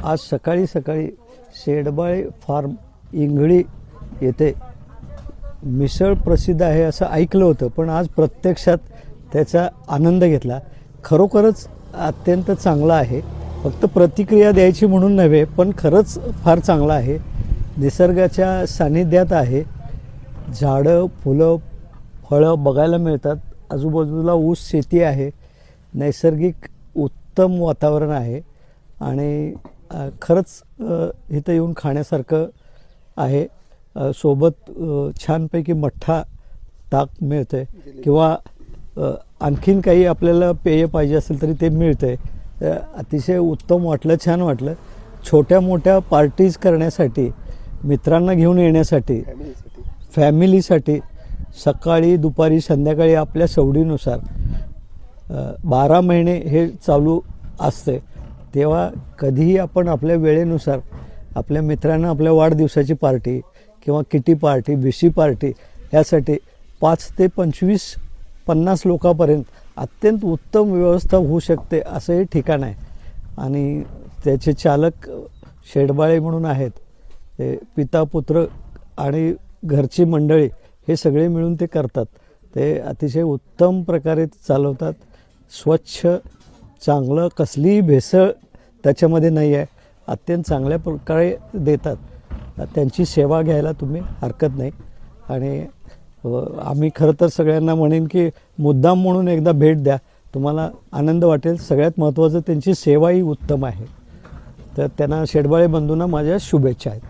आज सकाळी सकाळी शेडबाळे फार्म इंगळी येथे मिसळ प्रसिद्ध आहे असं ऐकलं होतं, पण आज प्रत्यक्षात त्याचा आनंद घेतला. खरोखरच अत्यंत चांगला आहे. फक्त प्रतिक्रिया द्यायची म्हणून नव्हे, पण खरंच फार चांगला आहे. निसर्गाच्या सानिध्यात आहे. झाडं, फुलं, फळं बघायला मिळतात. आजूबाजूला ऊस शेती आहे. नैसर्गिक उत्तम वातावरण आहे आणि खरंच इथं येऊन खाण्यासारखं आहे. सोबत छानपैकी मठ्ठा ताक मिळतं आहे किंवा आणखीन काही आपल्याला पेय पाहिजे असेल तरी ते मिळतं आहे. अतिशय उत्तम वाटलं, छान वाटलं. छोट्या मोठ्या पार्टीज करण्यासाठी, मित्रांना घेऊन येण्यासाठी, फॅमिलीसाठी सकाळी दुपारी संध्याकाळी आपल्या सवडीनुसार 12 महिने हे चालू असते. तेव्हा कधीही आपण आपल्या वेळेनुसार आपल्या मित्रांना आपल्या वाढदिवसाची पार्टी किंवा किटी पार्टी, बीसी पार्टी यासाठी 5 ते 25-50 लोकांपर्यंत अत्यंत उत्तम व्यवस्था होऊ शकते असं हे ठिकाण आहे. आणि त्याचे चालक शेडबाळे म्हणून आहेत. ते पिता पुत्र आणि घरची मंडळी हे सगळे मिळून ते करतात. ते अतिशय उत्तम प्रकारे चालवतात. स्वच्छ, चांगलं, कसलीही भेसळ त्याच्यामध्ये नाही आहे. अत्यंत चांगल्या प्रकारे देतात. त्यांची सेवा घ्यायला तुम्ही हरकत नाही. आणि आम्ही खरं तर सगळ्यांना म्हणेन की मुद्दाम म्हणून एकदा भेट द्या, तुम्हाला आनंद वाटेल. सगळ्यात महत्त्वाचं त्यांची सेवाही उत्तम आहे. तर त्यांना शेडबाळे बंधूंना माझ्या शुभेच्छा आहेत.